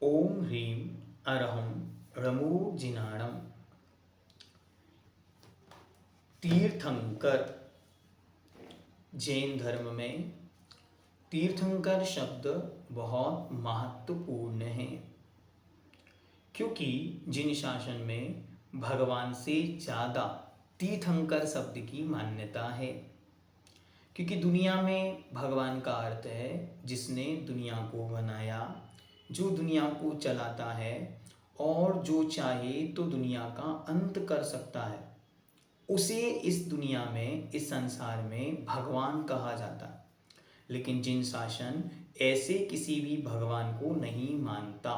ओम ह्रीं अरहं रमो जिनाणम। तीर्थंकर। जैन धर्म में तीर्थंकर शब्द बहुत महत्वपूर्ण है, क्योंकि जिन शासन में भगवान से ज़्यादा तीर्थंकर शब्द की मान्यता है। क्योंकि दुनिया में भगवान का अर्थ है जिसने दुनिया को बनाया, जो दुनिया को चलाता है और जो चाहे तो दुनिया का अंत कर सकता है, उसे इस दुनिया में, इस संसार में भगवान कहा जाता है। लेकिन जिन शासन ऐसे किसी भी भगवान को नहीं मानता,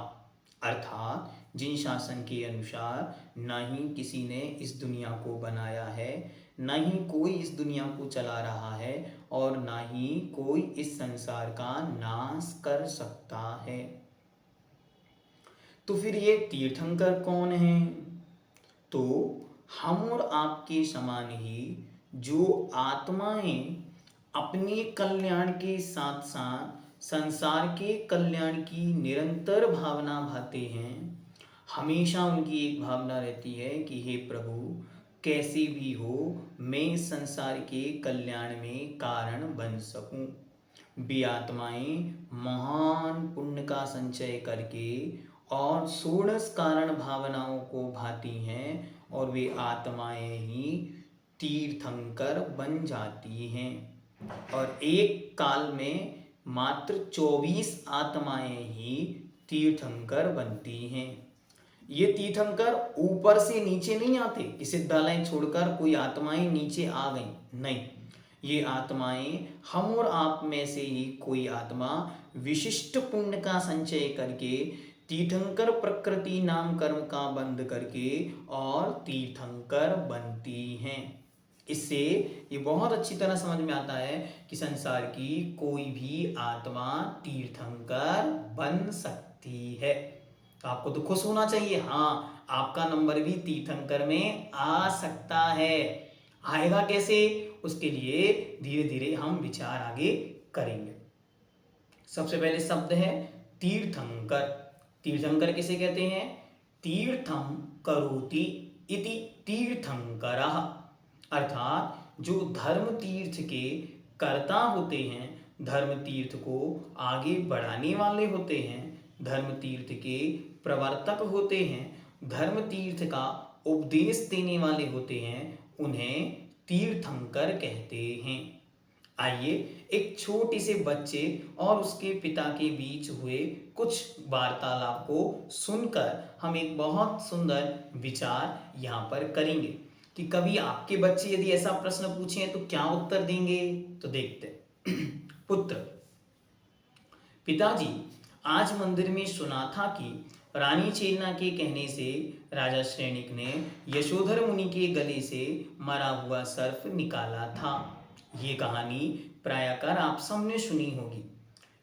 अर्थात जिन शासन के अनुसार न ही किसी ने इस दुनिया को बनाया है, न ही कोई इस दुनिया को चला रहा है और न ही कोई इस संसार का नाश कर सकता है, तो फिर ये तीर्थंकर कौन है? तो हम और आपके समान ही जो आत्माएं अपने कल्याण के साथ साथ संसार के कल्याण की निरंतर भावना भाते हैं, हमेशा उनकी एक भावना रहती है कि हे प्रभु, कैसे भी हो मैं संसार के कल्याण में कारण बन सकूं। वे आत्माएं महान पुण्य का संचय करके और षोडश कारण भावनाओं को भाती हैं और वे आत्माएं ही तीर्थंकर बन जाती हैं। और एक काल में मात्र 24 आत्माएं ही तीर्थंकर बनती हैं। ये तीर्थंकर ऊपर से नीचे नहीं आते कि सिद्धालय छोड़कर कोई आत्माएं नीचे आ गई, नहीं। ये आत्माएं हम और आप में से ही कोई आत्मा विशिष्ट पुण्य का संचय करके तीर्थंकर प्रकृति नाम कर्म का बंध करके और तीर्थंकर बनती हैं। इससे ये बहुत अच्छी तरह समझ में आता है कि संसार की कोई भी आत्मा तीर्थंकर बन सकती है। तो आपको तो खुश होना चाहिए, हाँ आपका नंबर भी तीर्थंकर में आ सकता है। आएगा कैसे, उसके लिए धीरे धीरे हम विचार आगे करेंगे। सबसे पहले शब्द है तीर्थंकर। तीर्थंकर किसे कहते हैं? तीर्थम करोति इति तीर्थंकरः, अर्थात जो धर्म तीर्थ के कर्ता होते हैं, धर्म तीर्थ को आगे बढ़ाने वाले होते हैं, धर्म तीर्थ के प्रवर्तक होते हैं, धर्म तीर्थ का उपदेश देने वाले होते हैं, उन्हें तीर्थंकर कहते हैं। आइए एक छोटे से बच्चे और उसके पिता के बीच हुए कुछ वार्तालाप को सुनकर हम एक बहुत सुंदर विचार यहाँ पर करेंगे कि कभी आपके बच्चे यदि ऐसा प्रश्न पूछें तो क्या उत्तर देंगे। तो देखते पुत्र, पिताजी आज मंदिर में सुना था कि रानी चेलना के कहने से राजा श्रेणिक ने यशोधर मुनि के गले से मरा हुआ सर्प निकाला था। ये कहानी प्रायकर आप सबने सुनी होगी,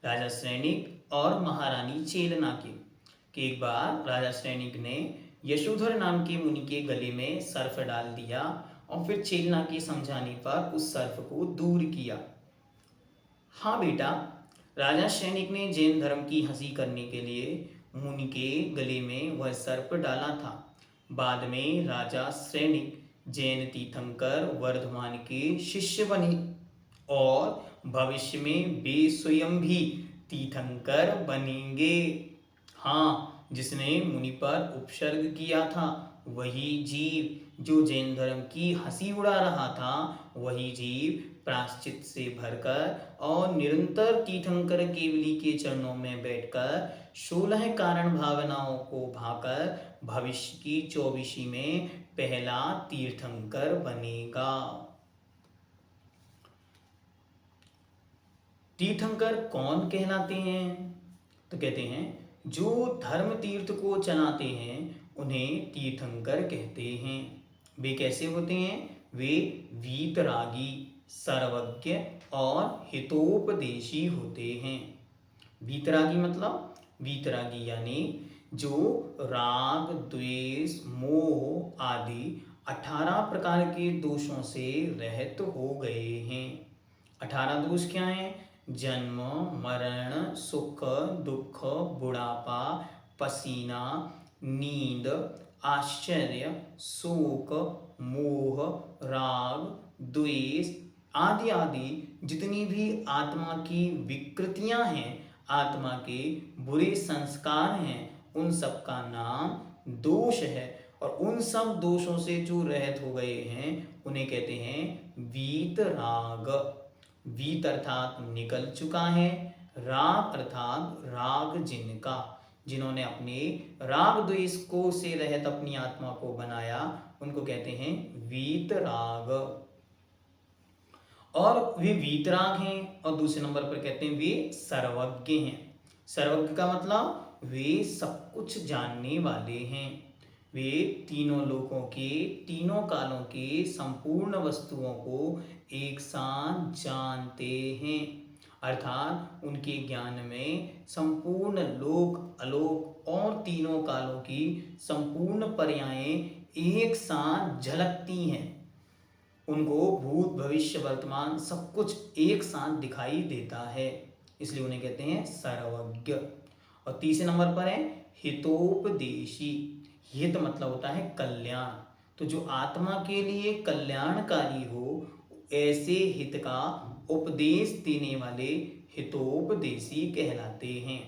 राजा श्रेणिक और महारानी चेलना की। कि एक बार राजा श्रेणिक ने यशोधर नाम के मुनि के गले में सर्प डाल दिया और फिर चेलना के समझाने पर उस सर्प को दूर किया। हाँ बेटा, राजा सैनिक ने जैन धर्म की हंसी करने के लिए मुनि के गले में वह सर्प डाला था। बाद में राजा सैनिक जैन तीर्थंकर वर्धमान के शिष्य बने और भविष्य में वे स्वयं भी तीर्थंकर बनेंगे। हाँ, जिसने मुनि पर उपसर्ग किया था वही जीव जो जैन धर्म की हंसी उड़ा रहा था, वही जीव प्रायश्चित से भरकर और निरंतर तीर्थंकर केवली के चरणों में बैठकर 16 कारण भावनाओं को भाकर भविष्य की 24वीं में पहला तीर्थंकर बनेगा। तीर्थंकर कौन कहलाते हैं? तो कहते हैं जो धर्म तीर्थ को चलाते हैं उन्हें तीर्थंकर कहते हैं। वे कैसे होते हैं? वे वीतरागी, सर्वज्ञ और हितोपदेशी होते हैं। वीतरागी मतलब, वीतरागी यानी जो राग, द्वेष, मोह आदि 18 प्रकार के दोषों से रहित हो गए हैं। 18 दोष क्या हैं? जन्म, मरण, सुख, दुख, बुढ़ापा, पसीना, नींद, आश्चर्य, शोक, मोह, राग, द्वेष आदि आदि जितनी भी आत्मा की विकृतियां हैं, आत्मा के बुरे संस्कार हैं, उन सब का नाम दोष है। और उन सब दोषों से जो रहित हो गए हैं उन्हें कहते हैं वीतराग। वीत अर्थात निकल चुका है, राग अर्थात राग जिनका, जिन्होंने अपने राग द्वेष को से रहित अपनी आत्मा को बनाया, उनको कहते हैं वीतराग। और वे वीतराग हैं। और दूसरे नंबर पर कहते हैं वे सर्वज्ञ हैं। सर्वज्ञ का मतलब वे सब कुछ जानने वाले हैं। वे तीनों लोकों के, तीनों कालों के संपूर्ण वस्तुओं को एक साथ जानते हैं, अर्थात उनके ज्ञान में संपूर्ण लोक, अलोक और तीनों कालों की संपूर्ण पर्यायें एक साथ झलकती हैं। उनको भूत, भविष्य, वर्तमान सब कुछ एक साथ दिखाई देता है, इसलिए उन्हें कहते हैं सर्वज्ञ। और तीसरे नंबर पर है हितोपदेशी। हित मतलब होता है कल्याण। तो जो आत्मा के लिए कल्याणकारी हो, ऐसे हित का उपदेश देने वाले हितोपदेशी कहलाते हैं।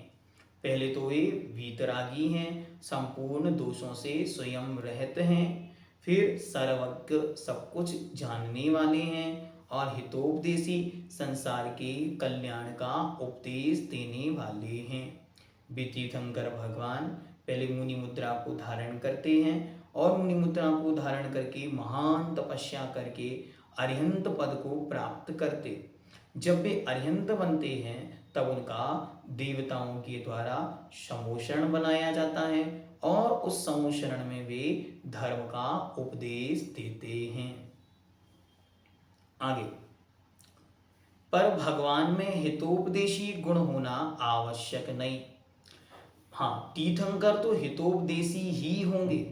पहले तो वे वीतरागी हैं, संपूर्ण दोषों से स्वयं रहित हैं। फिर सर्वज्ञ, सब कुछ जानने वाले हैं। और हितोपदेशी, संसार के कल्याण का उपदेश देने वाले हैं। वे तीर्थंकर भगवान पहले मुनि मुद्रा को धारण करते हैं और मुनि मुद्रा को धारण करके महान तपस्या करके अरिहंत पद को प्राप्त करते। जब वे अरिहंत बनते हैं तब उनका देवताओं के द्वारा समोषण बनाया जाता है और उस समोषण में वे धर्म का उपदेश देते हैं। आगे, पर भगवान में हितोपदेशी गुण होना आवश्यक नहीं। हाँ, तीर्थंकर तो हितोपदेशी ही होंगे।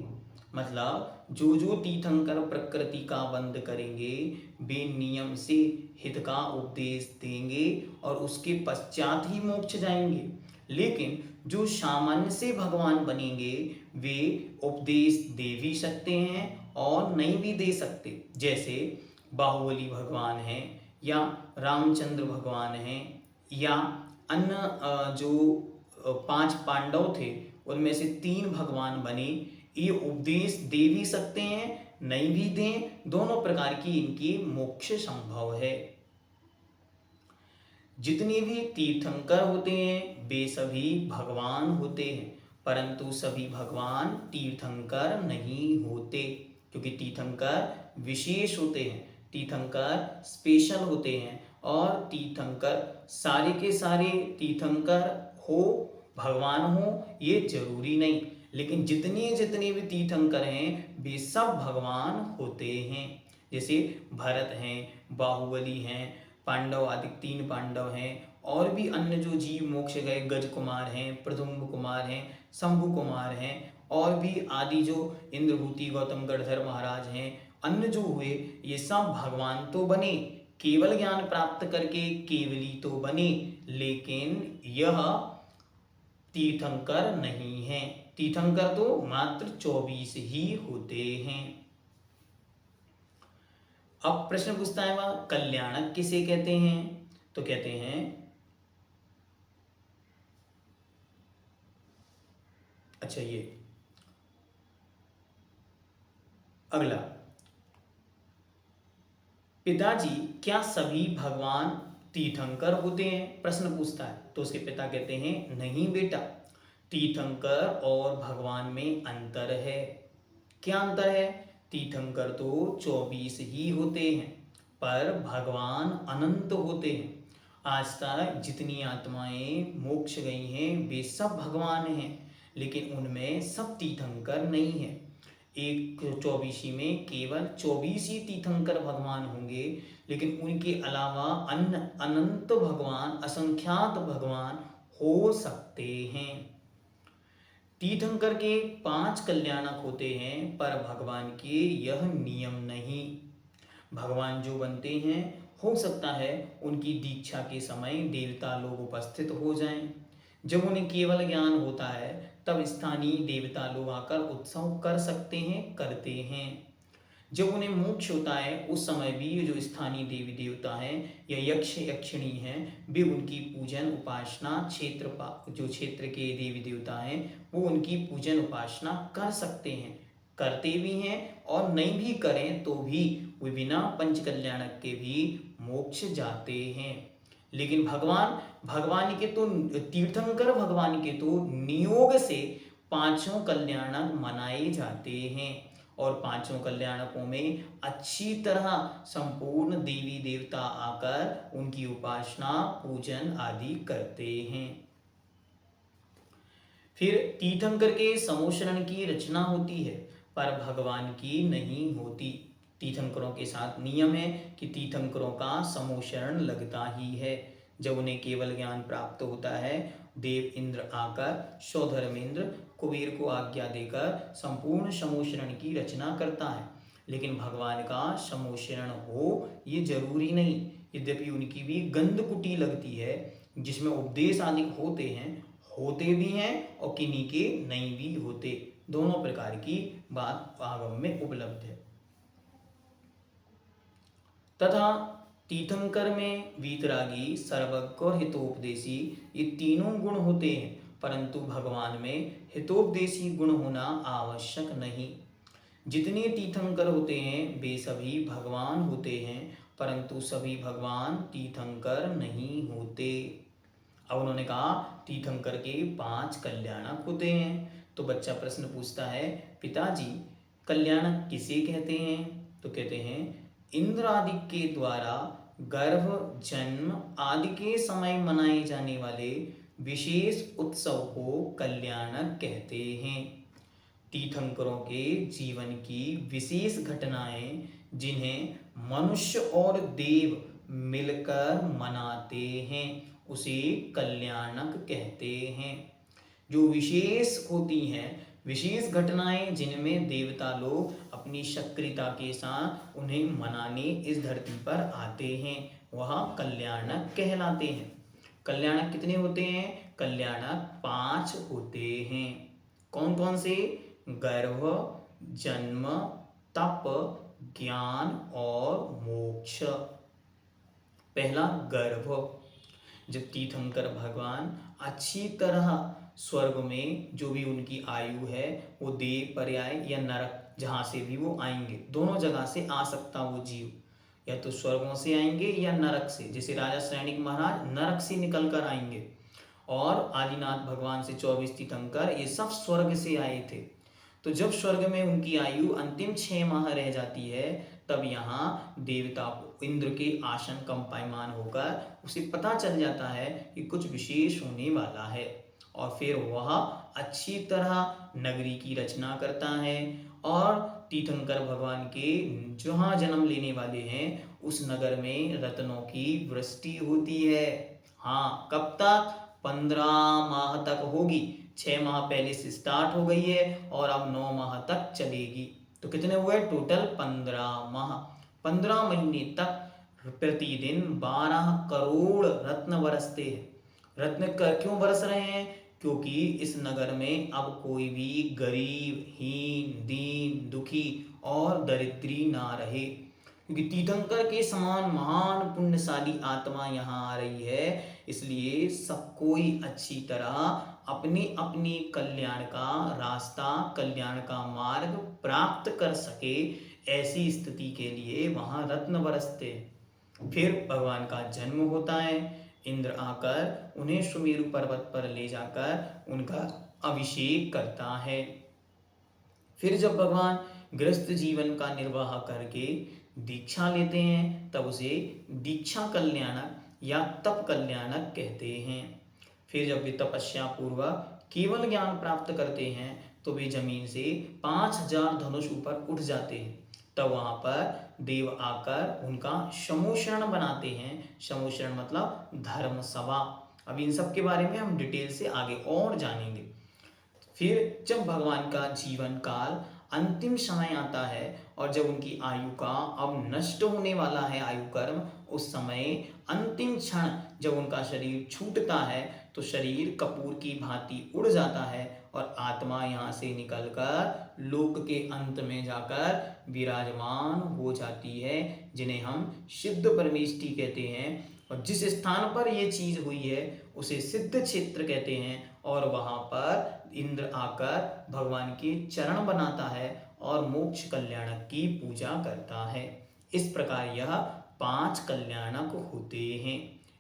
मतलब जो तीर्थंकर प्रकृति का बंद करेंगे, वे नियम से हित का उपदेश देंगे और उसके पश्चात ही मोक्ष जाएंगे। लेकिन जो सामान्य से भगवान बनेंगे, वे उपदेश दे भी सकते हैं और नहीं भी दे सकते। जैसे बाहुबली भगवान हैं या रामचंद्र भगवान हैं या अन्य जो 5 पांडव थे उनमें से 3 भगवान बने, ये उपदेश दे भी सकते हैं, नहीं भी दें, दोनों प्रकार की इनकी मोक्ष संभव है। जितने भी तीर्थंकर होते हैं वे सभी भगवान होते हैं, परंतु सभी भगवान तीर्थंकर नहीं होते, क्योंकि तीर्थंकर विशेष होते हैं, तीर्थंकर स्पेशल होते हैं। और तीर्थंकर सारे के सारे तीर्थंकर हो, भगवान हो, ये जरूरी नहीं। लेकिन जितने जितने भी तीर्थंकर हैं वे सब भगवान होते हैं। जैसे भरत हैं, बाहुबली हैं, पांडव आदि 3 पांडव हैं, और भी अन्य जो जीव मोक्ष गए, गज कुमार हैं, प्रद्युम्न कुमार हैं, शंभु कुमार हैं, और भी आदि जो इंद्रभूति, गौतम गढ़धर महाराज हैं, अन्य जो हुए, ये सब भगवान तो बने, केवल ज्ञान प्राप्त करके केवली तो बने, लेकिन यह तीर्थंकर नहीं है। तीर्थंकर तो मात्र 24 ही होते हैं। अब प्रश्न पूछता है वह कल्याणक किसे कहते हैं? तो कहते हैं, अच्छा ये अगला, पिताजी क्या सभी भगवान तीर्थंकर होते हैं? प्रश्न पूछता है। तो उसके पिता कहते हैं, नहीं बेटा, तीर्थंकर और भगवान में अंतर है। क्या अंतर है? तीर्थंकर तो 24 ही होते हैं, पर भगवान अनंत होते हैं। आज तक जितनी आत्माएं मोक्ष गई हैं वे सब भगवान हैं, लेकिन उनमें सब तीर्थंकर नहीं है। एक 24 में केवल 24 ही तीर्थंकर भगवान होंगे, लेकिन उनके अलावा अन्य अनंत भगवान, असंख्यात भगवान हो सकते हैं। तीर्थंकर के 5 कल्याणक होते हैं, पर भगवान के यह नियम नहीं। भगवान जो बनते हैं, हो सकता है उनकी दीक्षा के समय देवता लोग उपस्थित हो जाएं। जब उन्हें केवल ज्ञान होता है तब स्थानीय देवता लोग आकर उत्सव कर सकते हैं, करते हैं। जब उन्हें मोक्ष होता है उस समय भी ये जो स्थानीय देवी देवता हैं या यक्ष यक्षिणी हैं वे उनकी पूजन उपासना जो क्षेत्र के देवी देवता हैं वो उनकी पूजन उपासना कर सकते हैं, करते भी हैं, और नहीं भी करें तो भी वे बिना पंच कल्याणक के भी मोक्ष जाते हैं। लेकिन भगवान के तो तीर्थंकर भगवान के तो नियोग से पांचों कल्याणक मनाए जाते हैं, और पांचों कल्याणकों में अच्छी तरह संपूर्ण देवी देवता आकर उनकी उपासना पूजन आदि करते हैं। फिर तीर्थंकर के समोशरण की रचना होती है पर भगवान की नहीं होती। तीर्थंकरों के साथ नियम है कि तीर्थंकरों का समोशरण लगता ही है। जब उन्हें केवल ज्ञान प्राप्त होता है देव इंद्र आकर सौधर्मेंद्र कुबेर को आज्ञा देकर संपूर्ण समोशरण की रचना करता है। लेकिन भगवान का समोशरण हो ये जरूरी नहीं, यद्यपि उनकी भी गंधकुटी लगती है जिसमें उपदेश आदि होते भी हैं और किन्हीं के नहीं भी होते। दोनों प्रकार की बात आगम में उपलब्ध है। तथा तीर्थंकर में वीतरागी, सर्वज्ञ और हितोपदेशी ये तीनों गुण होते हैं, परंतु भगवान में हितोपदेशी गुण होना आवश्यक नहीं। जितने तीर्थंकर होते हैं वे सभी भगवान होते हैं, परंतु सभी भगवान तीर्थंकर नहीं होते। अब उन्होंने कहा तीर्थंकर के 5 कल्याणक होते हैं। तो बच्चा प्रश्न पूछता है पिताजी कल्याणक किसे कहते हैं? तो कहते हैं इंद्र आदि के द्वारा गर्भ, जन्म आदि के समय मनाए जाने वाले विशेष उत्सव को कल्याणक कहते हैं। तीर्थंकरों के जीवन की विशेष घटनाएं जिन्हें मनुष्य और देव मिलकर मनाते हैं उसे कल्याणक कहते हैं। जो विशेष होती हैं, विशेष घटनाएं जिनमें देवता लोग अपनी सक्रियता के साथ उन्हें मनाने इस धरती पर आते हैं वह कल्याणक कहलाते हैं। कल्याणक कितने होते हैं? कल्याणक 5 होते हैं। कौन कौन से? गर्भ, जन्म, तप, ज्ञान और मोक्ष। पहला गर्भ। जब तीर्थंकर भगवान अच्छी तरह स्वर्ग में जो भी उनकी आयु है वो देव पर्याय या नरक जहाँ से भी वो आएंगे, दोनों जगह से आ सकता वो जीव, या तो स्वर्गों से आएंगे या नरक से। जैसे राजा सैनिक महाराज नरक से निकल कर आएंगे और आदिनाथ भगवान से 24 तीर्थंकर ये सब स्वर्ग से आए थे। तो जब स्वर्ग में उनकी आयु अंतिम 6 माह रह जाती है तब यहाँ देवता को इंद्र के आसन कंपायमान होकर उसे पता चल जाता है कि कुछ विशेष होने वाला है, और फिर वह अच्छी तरह नगरी की रचना करता है और तीर्थंकर भगवान के जहाँ जन्म लेने वाले हैं उस नगर में रत्नों की वृष्टि होती है। हाँ, कब तक? 15 माह तक होगी। 6 माह पहले से स्टार्ट हो गई है और अब 9 माह तक चलेगी। तो कितने हुए टोटल? 15 माह। 15 महीने तक प्रतिदिन 12 करोड़ रत्न बरसते हैं। रत्न क्यों बरस रहे हैं? क्योंकि इस नगर में अब कोई भी गरीब, हीन, दीन, दुखी और दरिद्री ना रहे, क्योंकि तीर्थंकर के समान महान पुण्यशाली आत्मा यहाँ आ रही है। इसलिए सब कोई अच्छी तरह अपने अपने कल्याण का रास्ता, कल्याण का मार्ग प्राप्त कर सके, ऐसी स्थिति के लिए वहाँ रत्न बरसते। फिर भगवान का जन्म होता है। इंद्र आकर उन्हें सुमेरु पर्वत पर ले जाकर उनका अभिषेक करता है। फिर जब भगवान गृहस्थ जीवन का निर्वाह करके दीक्षा लेते हैं तब उसे दीक्षा कल्याणक या तप कल्याणक कहते हैं। फिर जब वे तपस्या पूर्वक केवल ज्ञान प्राप्त करते हैं तो वे जमीन से 5000 धनुष ऊपर उठ जाते हैं। तब वहां पर देव आकर उनका समोशरण बनाते हैं। समोशरण मतलब धर्म सभा। अब इन सब के बारे में हम डिटेल से आगे और जानेंगे। फिर जब भगवान का जीवन काल अंतिम समय आता है और जब उनकी आयु का अब नष्ट होने वाला है आयु कर्म, उस समय अंतिम क्षण जब उनका शरीर छूटता है तो शरीर कपूर की भांति उड़ जाता है और आत्मा यहाँ से निकलकर लोक के अंत में जाकर विराजमान हो जाती है, जिन्हें हम सिद्ध परमेष्टि कहते हैं। और जिस स्थान पर ये चीज हुई है उसे सिद्ध क्षेत्र कहते हैं, और वहां पर इंद्र आकर भगवान के चरण बनाता है और मोक्ष कल्याणक की पूजा करता है। इस प्रकार यह 5 कल्याणक होते हैं।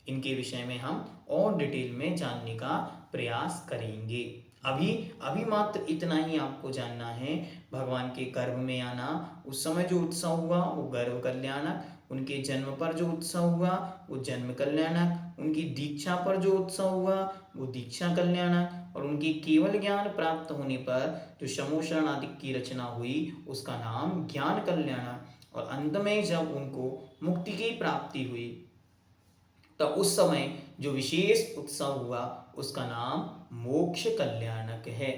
इनके विषय में हम और डिटेल में जानने का प्रयास करेंगे। अभी अभी मात्र इतना ही आपको जानना है। भगवान के गर्भ में आना, उस समय जो उत्सव हुआ वो गर्भ कल्याणक, उनके जन्म पर जो उत्सव हुआ वो जन्म कल्याणक, उनकी दीक्षा पर जो उत्सव हुआ वो दीक्षा कल्याणक, और उनकी केवल ज्ञान प्राप्त होने पर जो समोशरण आदि की रचना हुई उसका नाम ज्ञान कल्याणक, और अंत में जब उनको मुक्ति की प्राप्ति हुई तब उस समय जो विशेष उत्सव हुआ उसका नाम मोक्ष कल्याणक है।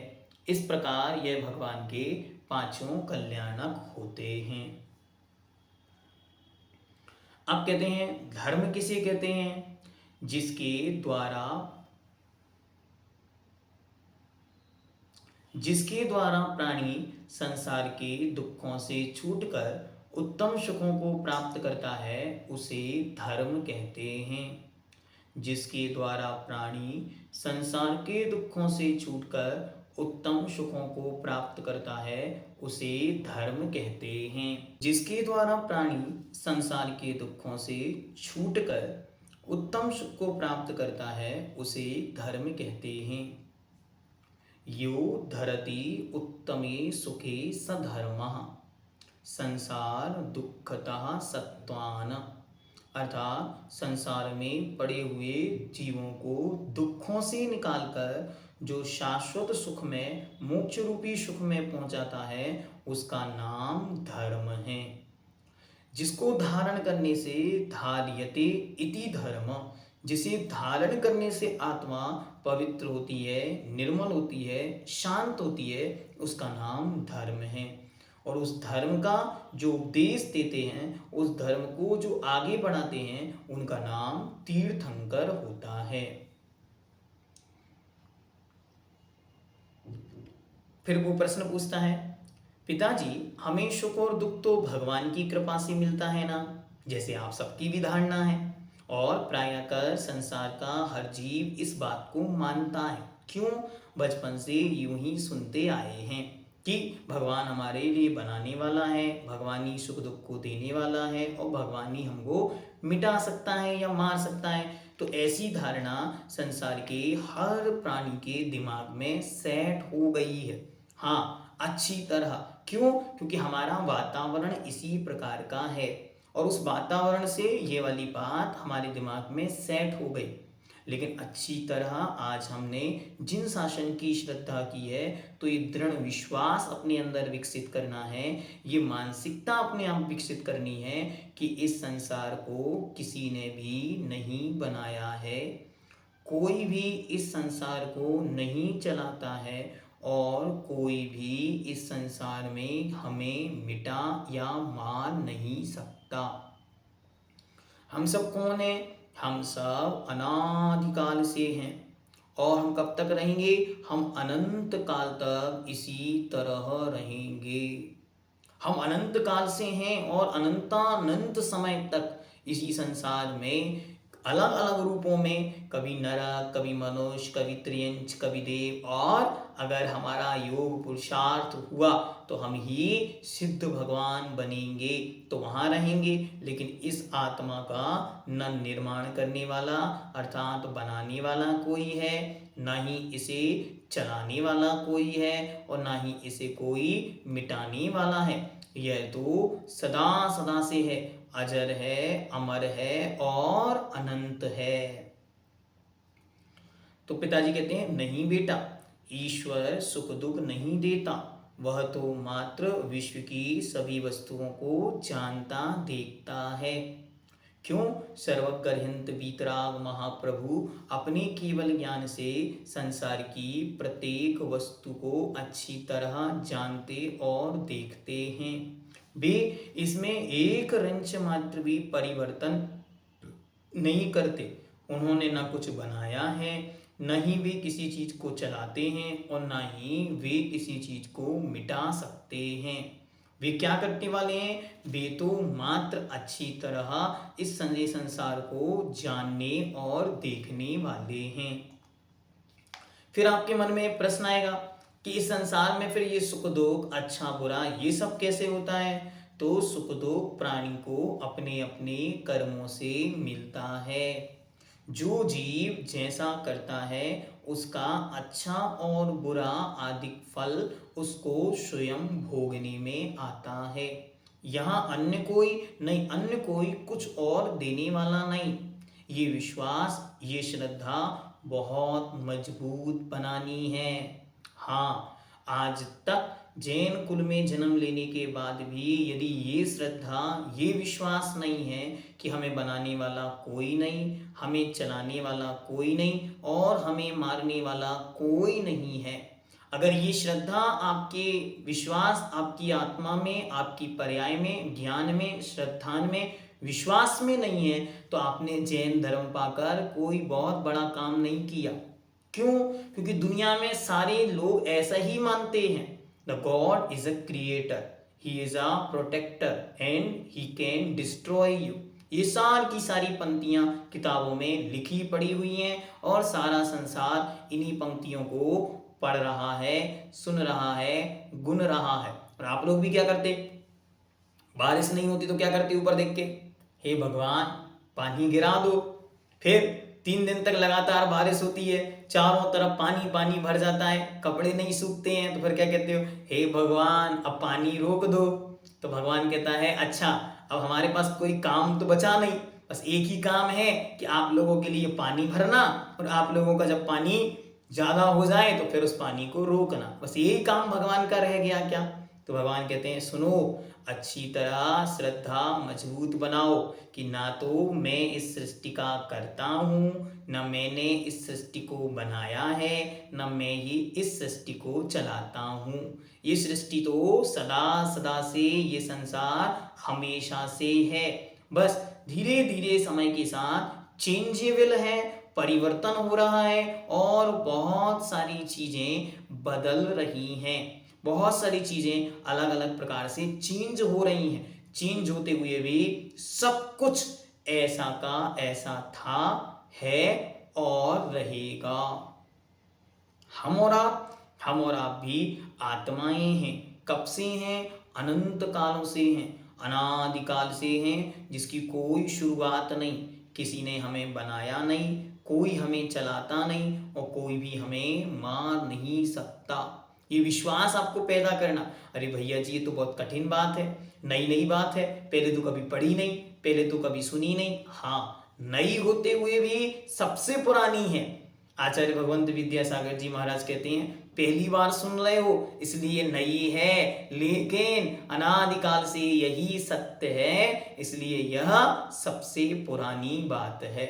इस प्रकार यह भगवान के 5 कल्याणक होते हैं। अब कहते हैं धर्म किसे कहते हैं? जिसके द्वारा प्राणी संसार के दुखों से छूटकर उत्तम सुखों को प्राप्त करता है उसे धर्म कहते हैं। जिसके द्वारा प्राणी संसार के दुखों से छूटकर उत्तम सुखों को प्राप्त करता है उसे धर्म कहते हैं। जिसके द्वारा प्राणी संसार के दुखों से छूटकर उत्तम सुख को प्राप्त करता है उसे धर्म कहते हैं। यो धरति उत्तमे सुखे सधर्मः संसार दुखतः सत्वान, अर्थात संसार में पड़े हुए जीवों को दुखों से निकालकर जो शाश्वत सुख में, मोक्ष रूपी सुख में पहुंचाता है उसका नाम धर्म है। जिसको धारण करने से धार्यते इति धर्म, जिसे धारण करने से आत्मा पवित्र होती है, निर्मल होती है, शांत होती है, उसका नाम धर्म है। और उस धर्म का जो उपदेश देते हैं, उस धर्म को जो आगे बढ़ाते हैं, उनका नाम तीर्थंकर होता है। फिर वो प्रश्न पूछता है, पिताजी हमें सुख और दुख तो भगवान की कृपा से मिलता है ना, जैसे आप सबकी भी धारणा है, और प्रायः संसार का हर जीव इस बात को मानता है। क्यों? बचपन से यूं ही सुनते आए हैं कि भगवान हमारे लिए बनाने वाला है, भगवान ही सुख दुख को देने वाला है, और भगवान ही हमको मिटा सकता है या मार सकता है। तो ऐसी धारणा संसार के हर प्राणी के दिमाग में सेट हो गई है। हाँ, अच्छी तरह। क्यों? क्योंकि हमारा वातावरण इसी प्रकार का है, और उस वातावरण से ये वाली बात हमारे दिमाग में सेट हो गई। लेकिन अच्छी तरह आज हमने जिन शासन की श्रद्धा की है, तो ये दृढ़ विश्वास अपने अंदर विकसित करना है, ये मानसिकता अपने आप विकसित करनी है कि इस संसार को किसी ने भी नहीं बनाया है, कोई भी इस संसार को नहीं चलाता है, और कोई भी इस संसार में हमें मिटा या मार नहीं सकता। हम सब कौन हैं? हम सब अनादिकाल से हैं, और हम कब तक रहेंगे? हम अनंत काल तक इसी तरह रहेंगे। हम अनंत काल से हैं और अनंतानंत समय तक इसी संसार में अलग अलग रूपों में, कभी नरक, कभी मनुष्य, कभी त्रियंच, कभी देव, और अगर हमारा योग पुरुषार्थ हुआ तो हम ही सिद्ध भगवान बनेंगे, तो वहां रहेंगे। लेकिन इस आत्मा का न निर्माण करने वाला अर्थात बनाने वाला कोई है, ना ही इसे चलाने वाला कोई है, और ना ही इसे कोई मिटाने वाला है। यह तो सदा सदा से है, अजर है, अमर है और अनंत है। तो पिताजी कहते हैं, नहीं बेटा, ईश्वर सुख दुख नहीं देता, वह तो मात्र विश्व की सभी वस्तुओं को जानता देखता है। क्यों? सर्वगर्हित वीतराग महाप्रभु अपने केवल ज्ञान से संसार की प्रत्येक वस्तु को अच्छी तरह जानते और देखते हैं। वे इसमें एक रंच मात्र भी परिवर्तन नहीं करते। उन्होंने ना कुछ बनाया है, न ही वे किसी चीज को चलाते हैं और न ही वे किसी चीज को मिटा सकते हैं। वे क्या करने वाले हैं? वे तो मात्र अच्छी तरह इस संसार को जानने और देखने वाले हैं। फिर आपके मन में एक प्रश्न आएगा कि इस संसार में फिर ये सुख दुख, अच्छा बुरा, ये सब कैसे होता है? तो सुख दुख प्राणी को अपने अपने कर्मों से मिलता है। जो जीव जैसा करता है उसका अच्छा और बुरा आदि फल उसको स्वयं भोगने में आता है। यहाँ अन्य कोई नहीं, अन्य कोई कुछ और देने वाला नहीं। ये विश्वास, ये श्रद्धा बहुत मजबूत बनानी है। हाँ, आज तक जैन कुल में जन्म लेने के बाद भी यदि ये श्रद्धा, ये विश्वास नहीं है कि हमें बनाने वाला कोई नहीं, हमें चलाने वाला कोई नहीं और हमें मारने वाला कोई नहीं है, अगर ये श्रद्धा, आपके विश्वास आपकी आत्मा में, आपकी पर्याय में, ज्ञान में, श्रद्धा में, विश्वास में नहीं है, तो आपने जैन धर्म पाकर कोई बहुत बड़ा काम नहीं किया। क्यों? क्योंकि दुनिया में सारे लोग ऐसा ही मानते हैं। The God is a creator, he is a protector and he can destroy you. ये की सारी पंक्तियां किताबों में लिखी पड़ी हुई हैं और सारा संसार इन्हीं पंक्तियों को पढ़ रहा है, सुन रहा है, गुन रहा है। और आप लोग भी क्या करते? बारिश नहीं होती तो क्या करते? ऊपर देख के, हे भगवान पानी गिरा दो। फिर 3 दिन तक लगातार बारिश होती है, चारों तरफ पानी पानी भर जाता है, कपड़े नहीं सूखते हैं, तो फिर क्या कहते हो? हे भगवान अब पानी रोक दो। तो भगवान कहता है अच्छा, अब हमारे पास कोई काम तो बचा नहीं, बस एक ही काम है कि आप लोगों के लिए पानी भरना और आप लोगों का जब पानी ज्यादा हो जाए तो फिर उस पानी को रोकना। बस यही काम भगवान का रह गया क्या? तो भगवान कहते हैं सुनो, अच्छी तरह श्रद्धा मजबूत बनाओ कि ना तो मैं इस सृष्टि का करता हूँ, न मैंने इस सृष्टि को बनाया है, न मैं ही इस सृष्टि को चलाता हूँ। ये सृष्टि तो सदा सदा से, ये संसार हमेशा से है, बस धीरे धीरे समय के साथ चेंजेबल है, परिवर्तन हो रहा है और बहुत सारी चीजें बदल रही हैं, बहुत सारी चीजें अलग अलग प्रकार से चेंज हो रही हैं। चेंज होते हुए भी सब कुछ ऐसा का ऐसा था, है और रहेगा। हम और आप भी आत्माएं हैं। कब से हैं? अनंत कालों से हैं, अनादिकाल से हैं, जिसकी कोई शुरुआत नहीं। किसी ने हमें बनाया नहीं, कोई हमें चलाता नहीं और कोई भी हमें मार नहीं सकता। ये विश्वास आपको पैदा करना, अरे भैया जी ये तो बहुत कठिन बात है, नई नई बात है, पहले तो कभी पढ़ी नहीं, पहले तो कभी सुनी नहीं। हाँ, नई होते हुए भी सबसे पुरानी है। आचार्य भगवंत विद्यासागर जी महाराज कहते हैं पहली बार सुन रहे हो इसलिए नई है, लेकिन अनादिकाल से यही सत्य है, इसलिए यह सबसे पुरानी बात है।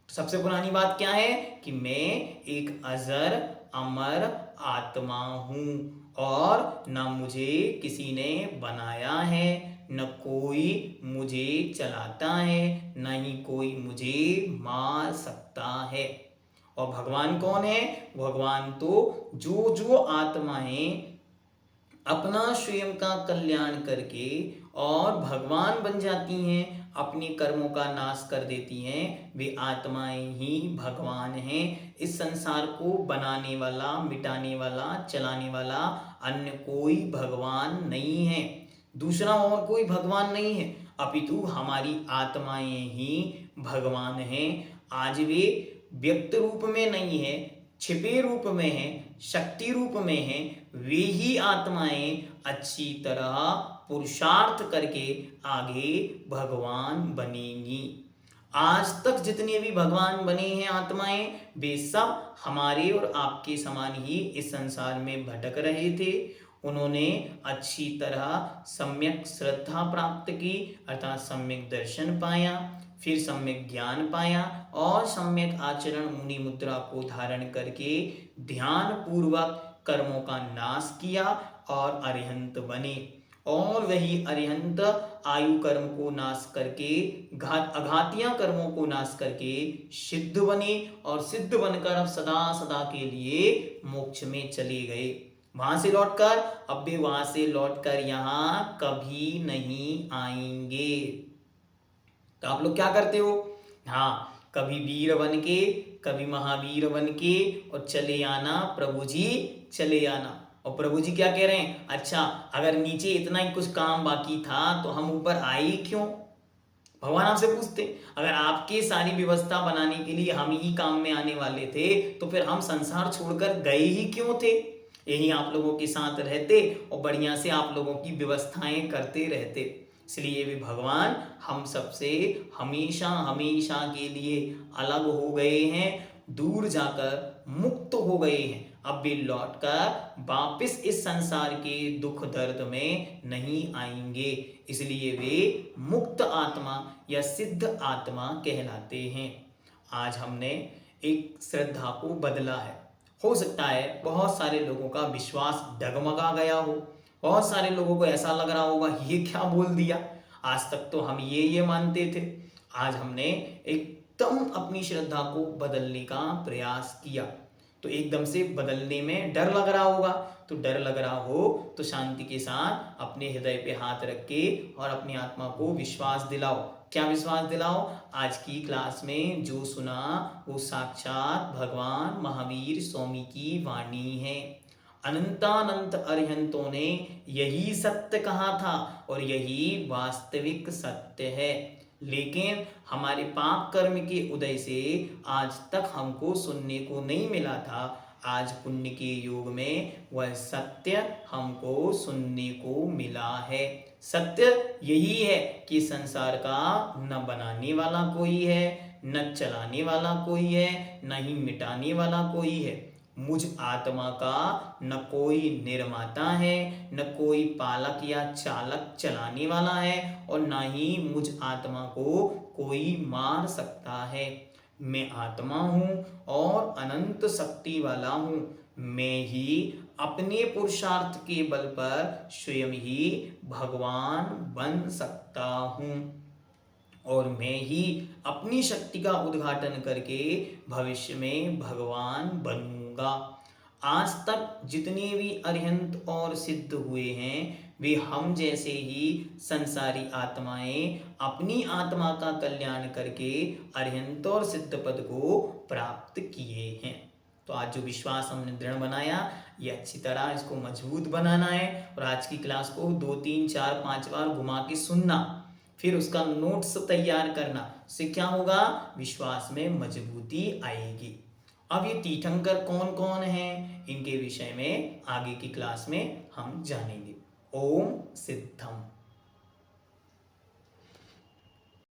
सबसे पुरानी बात क्या है? कि मैं एक अजर अमर आत्मा हूं और न मुझे किसी ने बनाया है, न कोई मुझे चलाता है, न ही कोई मुझे मार सकता है। और भगवान कौन है? भगवान तो जो जो आत्माएं अपना स्वयं का कल्याण करके और भगवान बन जाती हैं, अपने कर्मों का नाश कर देती हैं, वे आत्माएं ही भगवान हैं। इस संसार को बनाने वाला, मिटाने वाला, चलाने वाला अन्य कोई भगवान नहीं है, दूसरा और कोई भगवान नहीं है, अपितु हमारी आत्माएं ही भगवान हैं। आज वे व्यक्त रूप में नहीं है, छिपे रूप में है, शक्ति रूप में है, वे ही आत्माएं अच्छी तरह पुरुषार्थ करके आगे भगवान बनेंगी। आज तक जितने भी भगवान बने हैं आत्माएं, वे सब हमारे और आपके समान ही इस संसार में भटक रहे थे। उन्होंने अच्छी तरह सम्यक श्रद्धा प्राप्त की, अर्थात सम्यक दर्शन पाया, फिर सम्यक ज्ञान पाया और सम्यक आचरण मुनि मुद्रा को धारण करके ध्यान पूर्वक कर्मों का नाश किया और अरिहंत बने। और वही अरिहंत आयु कर्म को नाश करके अघातियां कर्मों को नाश करके सिद्ध बने और सिद्ध बनकर अब सदा सदा के लिए मोक्ष में चले गए। वहां से लौटकर अब भी वहां से लौटकर यहां कभी नहीं आएंगे। तो आप लोग क्या करते हो? हाँ, कभी वीर बन के, कभी महावीर बन के और चले आना प्रभु जी, चले आना। और प्रभु जी क्या कह रहे हैं? अच्छा, अगर नीचे इतना ही कुछ काम बाकी था तो हम ऊपर आए ही क्यों? भगवान आपसे पूछते, अगर आपके सारी व्यवस्था बनाने के लिए हम ही काम में आने वाले थे तो फिर हम संसार छोड़कर गए ही क्यों थे? यही आप लोगों के साथ रहते और बढ़िया से आप लोगों की व्यवस्थाएं करते रहते। इसलिए भी भगवान हम सबसे हमेशा हमेशा के लिए अलग हो गए हैं, दूर जाकर मुक्त हो गए हैं। अब भी लौटकर वापिस इस संसार के दुख दर्द में नहीं आएंगे। इसलिए वे मुक्त आत्मा या सिद्ध आत्मा कहलाते हैं। आज हमने एक श्रद्धा को बदला है। हो सकता है बहुत सारे लोगों का विश्वास डगमगा गया हो, बहुत सारे लोगों को ऐसा लग रहा होगा ये क्या बोल दिया, आज तक तो हम ये मानते थे। आज हमने एकदम अपनी श्रद्धा को बदलने का प्रयास किया। तो एकदम से बदलने में डर लग रहा होगा, तो डर लग रहा हो तो शांति के साथ अपने हृदय पे हाथ रख के और अपनी आत्मा को विश्वास दिलाओ। क्या विश्वास दिलाओ? आज की क्लास में जो सुना वो साक्षात भगवान महावीर स्वामी की वाणी है। अनंतानंत अरिहंतों ने यही सत्य कहा था और यही वास्तविक सत्य है। लेकिन हमारे पाप कर्म के उदय से आज तक हमको सुनने को नहीं मिला था। आज पुण्य के योग में वह सत्य हमको सुनने को मिला है। सत्य यही है कि संसार का न बनाने वाला कोई है, न चलाने वाला कोई है, न ही मिटाने वाला कोई है। मुझ आत्मा का न कोई निर्माता है, न कोई पालक या चालक चलाने वाला है और न ही मुझ आत्मा को कोई मार सकता है। मैं आत्मा हूँ और अनंत शक्ति वाला हूँ। मैं ही अपने पुरुषार्थ के बल पर स्वयं ही भगवान बन सकता हूँ और मैं ही अपनी शक्ति का उद्घाटन करके भविष्य में भगवान बनूंगा। आज तक जितने भी अरिहंत और सिद्ध हुए हैं वे हम जैसे ही संसारी आत्माएं अपनी आत्मा का कल्याण करके अरिहंत और सिद्ध पद को प्राप्त किए हैं। तो आज जो विश्वास हमने दृढ़ बनाया ये अच्छी तरह इसको मजबूत बनाना है और आज की क्लास को 2, 3, 4, 5 बार घुमा के सुनना, फिर उसका नोट्स तैयार करना। उससे क्या होगा? विश्वास में मजबूती आएगी। अब ये तीर्थंकर कौन कौन हैं इनके विषय में आगे की क्लास में हम जानेंगे। ओम सिद्धम।